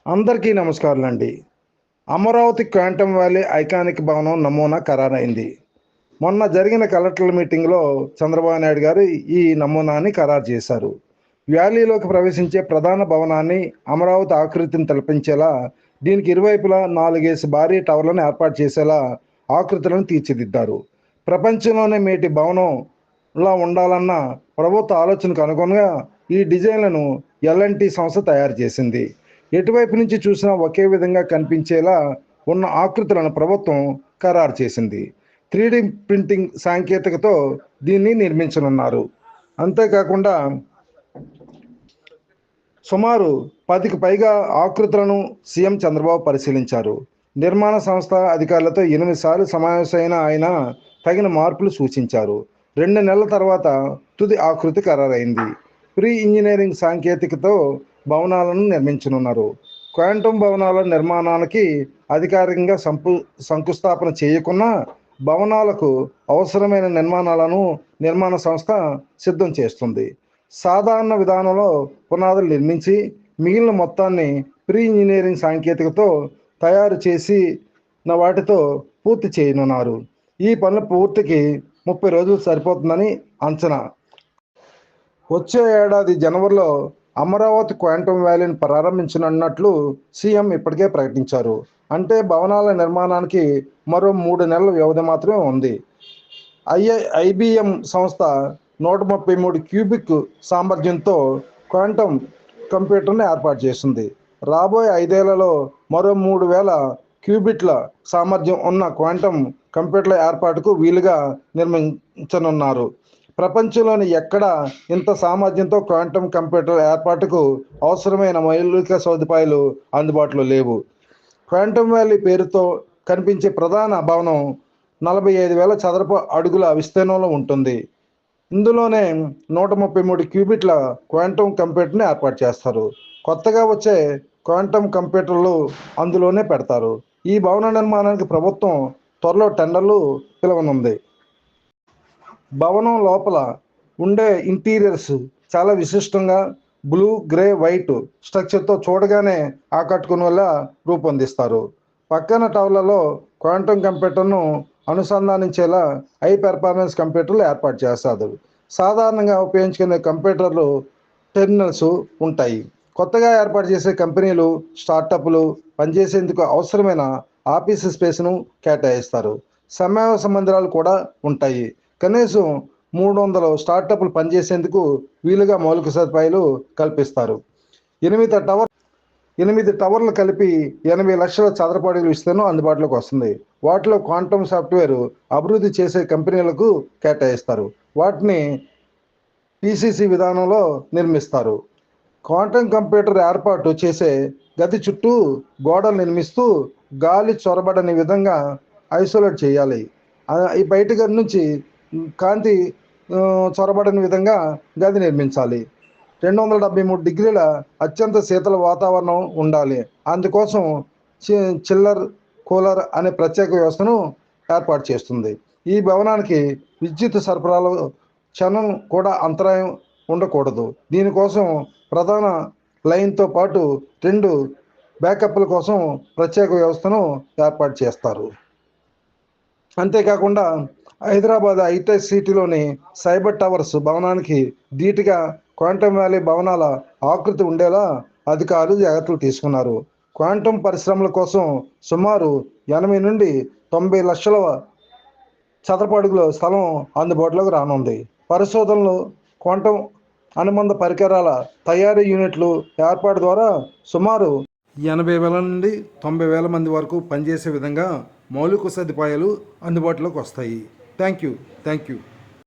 అందరికీ నమస్కారాలండి. Amaravati quantum valley iconic భవనం నమూనా ఖరారైంది. మొన్న జరిగిన కలెక్టర్ల మీటింగ్లో చంద్రబాబు నాయుడు గారు ఈ నమూనాని ఖరారు చేశారు. వ్యాలీలోకి ప్రవేశించే ప్రధాన భవనాన్ని అమరావతి ఆకృతిని తలపించేలా దీనికి ఇరువైపులా 4 భారీ టవర్లను ఏర్పాటు చేసేలా ఆకృతులను తీర్చిదిద్దారు. ప్రపంచంలోనే మేటి భవనంలా ఉండాలన్న ప్రభుత్వ ఆలోచనకు అనుగుణంగా ఈ డిజైన్లను ఎల్ఎన్టీ సంస్థ తయారు చేసింది. ఎటువైపు నుంచి చూసినా ఒకే విధంగా కనిపించేలా ఉన్న ఆకృతులను ప్రభుత్వం ఖరారు చేసింది. 3D ప్రింటింగ్ సాంకేతికతో దీన్ని నిర్మించనున్నారు. అంతేకాకుండా సుమారు 10కి పైగా ఆకృతులను సీఎం చంద్రబాబు పరిశీలించారు. నిర్మాణ సంస్థ అధికారులతో 8 సార్లు సమావేశమైన ఆయన తగిన మార్పులు సూచించారు. 2 నెలల తర్వాత తుది ఆకృతి ఖరారైంది. ప్రీ ఇంజనీరింగ్ సాంకేతికతో భవనాలను నిర్మించనున్నారు. క్వాంటమ్ భవనాల నిర్మాణానికి అధికారికంగా శంకుస్థాపన చేయకున్నా భవనాలకు అవసరమైన నిర్మాణాలను నిర్మాణ సంస్థ సిద్ధం చేస్తుంది. సాధారణ విధానంలో పునాదులు నిర్మించి మిగిలిన మొత్తాన్ని ప్రీ ఇంజనీరింగ్ సాంకేతికతో తయారు చేసి వాటితో పూర్తి చేయనున్నారు. ఈ పనుల పూర్తికి 30 రోజులు సరిపోతుందని అంచనా. వచ్చే ఏడాది జనవరిలో అమరావతి క్వాంటమ్ వ్యాలీని ప్రారంభించనున్నట్లు సీఎం ఇప్పటికే ప్రకటించారు. అంటే భవనాల నిర్మాణానికి మరో 3 నెలల వ్యవధి మాత్రమే ఉంది. ఐబిఎం సంస్థ 133 క్యూబిక్ సామర్థ్యంతో క్వాంటమ్ కంప్యూటర్ని ఏర్పాటు చేస్తుంది. రాబోయే 5 ఏళ్లలో మరో 3000 క్యూబిట్ల సామర్థ్యం ఉన్న క్వాంటమ్ కంప్యూటర్ల ఏర్పాటుకు వీలుగా నిర్మించనున్నారు. ప్రపంచంలోని ఎక్కడ ఇంత సామర్థ్యంతో క్వాంటమ్ కంప్యూటర్ ఏర్పాటుకు అవసరమైన మౌలిక సదుపాయాలు అందుబాటులో లేవు. క్వాంటమ్ వ్యాలీ పేరుతో కనిపించే ప్రధాన భవనం 45,000 చదరపు అడుగుల విస్తీర్ణంలో ఉంటుంది. ఇందులోనే 133 క్యూబిట్ల క్వాంటమ్ కంప్యూటర్ని ఏర్పాటు చేస్తారు. కొత్తగా వచ్చే క్వాంటమ్ కంప్యూటర్లు అందులోనే పెడతారు. ఈ భవన నిర్మాణానికి ప్రభుత్వం త్వరలో టెండర్లు పిలవనుంది. భవనం లోపల ఉండే ఇంటీరియర్స్ చాలా విశిష్టంగా బ్లూ, గ్రే, వైట్ స్ట్రక్చర్తో చూడగానే ఆకట్టుకునేలా రూపొందిస్తారు. పక్కన టవర్లలో క్వాంటమ్ కంప్యూటర్ను అనుసంధానించేలా హై పెర్ఫార్మెన్స్ కంప్యూటర్లు ఏర్పాటు చేస్తారు. సాధారణంగా ఉపయోగించుకునే కంప్యూటర్లు టెర్మినల్స్ ఉంటాయి. కొత్తగా ఏర్పాటు చేసే కంపెనీలు, స్టార్టప్లు పనిచేసేందుకు అవసరమైన ఆఫీస్ స్పేస్ను కేటాయిస్తారు. సమావేశ మందిరాలు కూడా ఉంటాయి. కనీసం 300 స్టార్టప్లు పనిచేసేందుకు వీలుగా మౌలిక సదుపాయాలు కల్పిస్తారు. 8 టవర్లు కలిపి 80 లక్షల చదరపు అడుగుల విస్తీర్ణం అందుబాటులోకి వస్తుంది. వాటిలో క్వాంటమ్ సాఫ్ట్వేర్ అభివృద్ధి చేసే కంపెనీలకు కేటాయిస్తారు. వాటిని పీసీసీ విధానంలో నిర్మిస్తారు. క్వాంటమ్ కంప్యూటర్ ఏర్పాటు చేసే గది చుట్టూ గోడలు నిర్మిస్తూ గాలి చొరబడని విధంగా ఐసోలేట్ చేయాలి. ఈ బయట గది నుంచి కాంతి చొరబడని విధంగా గది నిర్మించాలి. 273 డిగ్రీల అత్యంత శీతల వాతావరణం ఉండాలి. అందుకోసం చిల్లర్ కూలర్ అనే ప్రత్యేక వ్యవస్థను ఏర్పాటు చేస్తుంది. ఈ భవనానికి విద్యుత్ సరఫరాలో క్షణం కూడా అంతరాయం ఉండకూడదు. దీనికోసం ప్రధాన లైన్తో పాటు 2 బ్యాకప్ల కోసం ప్రత్యేక వ్యవస్థను ఏర్పాటు చేస్తారు. అంతేకాకుండా హైదరాబాద్ హైటెక్ సిటీలోని సైబర్ టవర్స్ భవనానికి ధీటుగా క్వాంటమ్ వ్యాలీ భవనాల ఆకృతి ఉండేలా అధికారులు జాగ్రత్తలు తీసుకున్నారు. క్వాంటమ్ పరిశ్రమల కోసం సుమారు 80 నుండి 90 లక్షల చదరపు అడుగుల స్థలం అందుబాటులోకి రానుంది. పరిశోధనలు, క్వాంటమ్ అనుబంధ పరికరాల తయారీ యూనిట్లు ఏర్పాటు ద్వారా సుమారు 80,000 నుండి 90,000 మంది వరకు పనిచేసే విధంగా మౌలిక సదుపాయాలు అందుబాటులోకి వస్తాయి. Thank you.